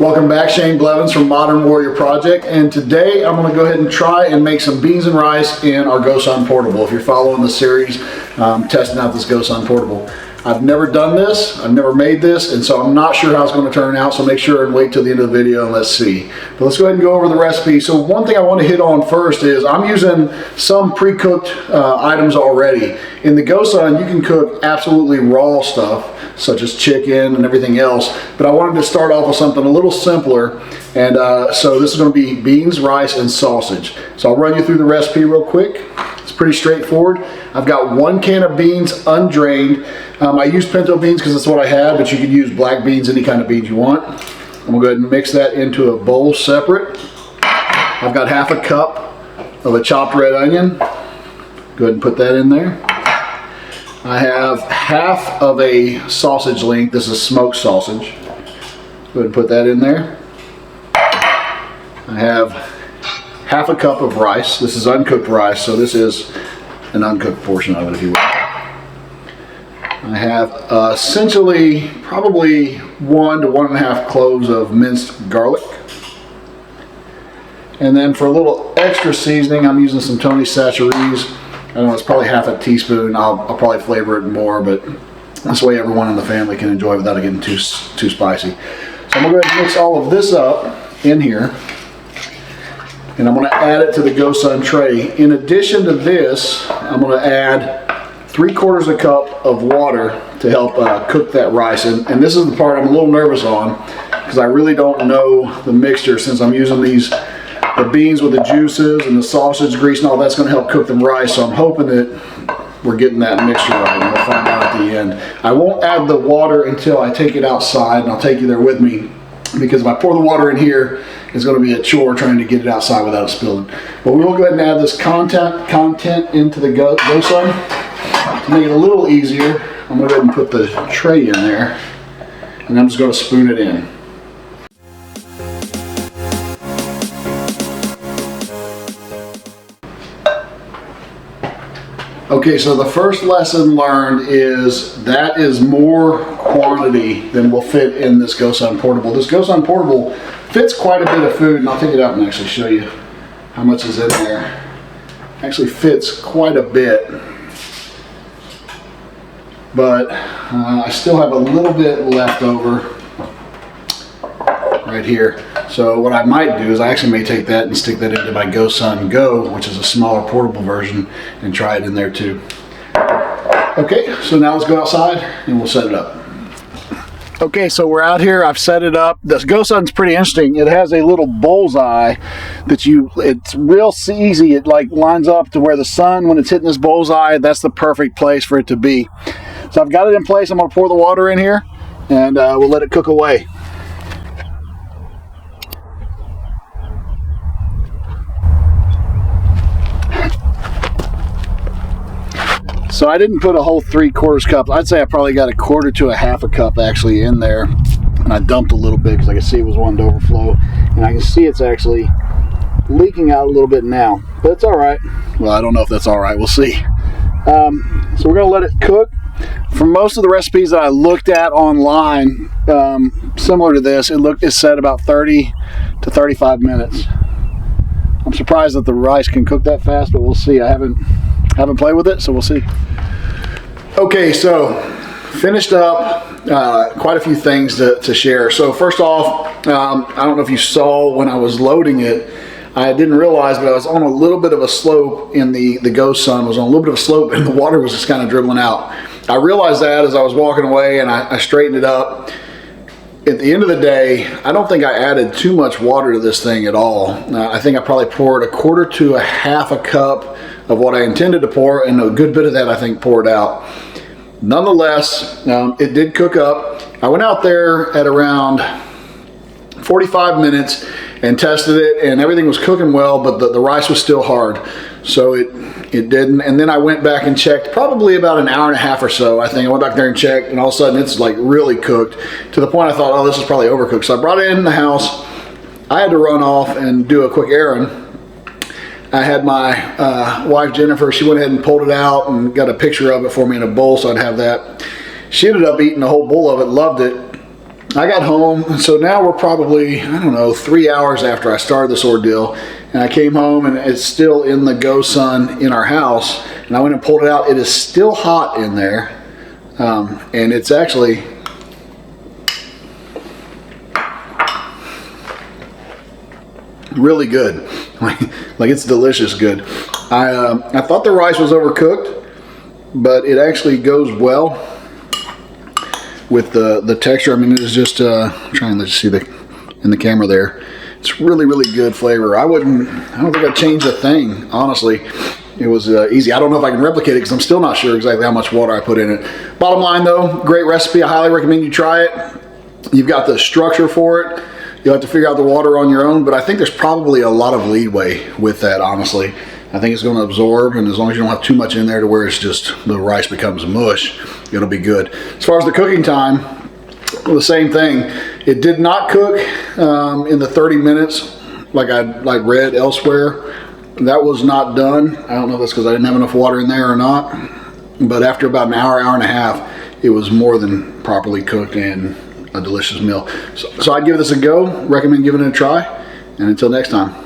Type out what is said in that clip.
Welcome back, Shane Blevins from Modern Warrior Project, and today I'm going to go ahead and try and make some beans and rice in our GoSun Portable. If you're following the series, testing out this GoSun Portable. I've never done this, I've never made this, and so I'm not sure how it's going to turn out, so make sure and wait till the end of the video and let's see. But let's go ahead and go over the recipe. So one thing I want to hit on first is I'm using some pre-cooked items already. In the GoSun, you can cook absolutely raw stuff, such as chicken and everything else, but I wanted to start off with something a little simpler, and so this is going to be beans, rice, and sausage. So I'll run you through the recipe real quick. It's pretty straightforward. I've got 1 can of beans undrained. I use pinto beans because that's what I had, but you can use black beans, any kind of beans you want. I'm going to go ahead and mix that into a bowl separate. I've got half a cup of a chopped red onion. Go ahead and put that in there. I have half of a sausage link. This is smoked sausage. Go ahead and put that in there. I have half a cup of rice. This is uncooked rice, so this is an uncooked portion of it, if you will. I have essentially probably 1 to 1.5 cloves of minced garlic. And then for a little extra seasoning, I'm using some Tony's Saccharies. I don't know, it's probably half a teaspoon. I'll probably flavor it more, but this way everyone in the family can enjoy it without it getting too spicy. So I'm going to go ahead and mix all of this up in here. And I'm going to add it to the GoSun tray. In addition to this, I'm going to add 3/4 cup of water to help cook that rice. And this is the part I'm a little nervous on because I really don't know the mixture, since I'm using the beans with the juices and the sausage grease and all that's going to help cook the rice. So I'm hoping that we're getting that mixture right, and we'll find out at the end. I won't add the water until I take it outside, and I'll take you there with me, because if I pour the water in here, it's going to be a chore trying to get it outside without it spilling. But we will go ahead and add this content into the GoSun. To make it a little easier, I'm going to go ahead and put the tray in there, and I'm just going to spoon it in. Okay, so the first lesson learned is that is more quantity than will fit in this GoSun Portable. This GoSun Portable fits quite a bit of food, and I'll take it out and actually show you how much is in there. Actually fits quite a bit, but I still have a little bit left over right here. So what I might do is I actually may take that and stick that into my GoSun Go, which is a smaller portable version, and try it in there too. Okay, so now let's go outside and we'll set it up. Okay, so we're out here. I've set it up. This GoSun's pretty interesting. It has a little bullseye that it's real easy. It like lines up to where the sun, when it's hitting this bullseye, that's the perfect place for it to be. So I've got it in place. I'm going to pour the water in here, and we'll let it cook away. So I didn't put a whole 3/4 cup. I'd say I probably got 1/4 to 1/2 cup actually in there, and I dumped a little bit because I could see it was wanting to overflow, and I can see it's actually leaking out a little bit now, but it's all right. Well, I don't know if that's all right. We'll see. So we're going to let it cook. For most of the recipes that I looked at online, similar to this, it said about 30 to 35 minutes. I'm surprised that the rice can cook that fast, but we'll see. I haven't played with it, so we'll see. Okay, so finished up. Quite a few things to share. So first off, I don't know if you saw when I was loading it, I didn't realize, but I was on a little bit of a slope in the GoSun. Was on a little bit of a slope, and the water was just kind of dribbling out. I realized that as I was walking away, and I straightened it up. At the end of the day, I don't think I added too much water to this thing at all. I think I probably poured 1/4 to 1/2 cup of what I intended to pour, and a good bit of that I think poured out. Nonetheless, it did cook up. I went out there at around 45 minutes and tested it, and everything was cooking well, but the rice was still hard, so it didn't. And then I went back and checked probably about an hour and a half or so. I think I went back there and checked, and all of a sudden it's like really cooked to the point I thought, oh, this is probably overcooked. So I brought it in the house. I had to run off and do a quick errand. I had my wife Jennifer, she went ahead and pulled it out and got a picture of it for me in a bowl so I'd have that. She ended up eating a whole bowl of it, loved it. I got home, so now we're probably, I don't know, 3 hours after I started this ordeal, and I came home and it's still in the GoSun in our house, and I went and pulled it out. It is still hot in there, and it's actually really good. Like it's delicious good. I thought the rice was overcooked, but it actually goes well with the texture. I mean, it is just I'm trying to see in the camera there. It's really, really good flavor. I don't think I'd change a thing, honestly. It was easy. I don't know if I can replicate it because I'm still not sure exactly how much water I put in it. Bottom line though, great recipe. I highly recommend you try it. You've got the structure for it. You'll have to figure out the water on your own, but I think there's probably a lot of leeway with that, honestly. I think it's going to absorb, and as long as you don't have too much in there to where it's just the rice becomes mush, it'll be good. As far as the cooking time, the same thing. It did not cook in the 30 minutes like I read elsewhere. That was not done. I don't know if that's because I didn't have enough water in there or not, but after about an hour, hour and a half, it was more than properly cooked and a delicious meal. So I'd give this a go, recommend giving it a try, and until next time.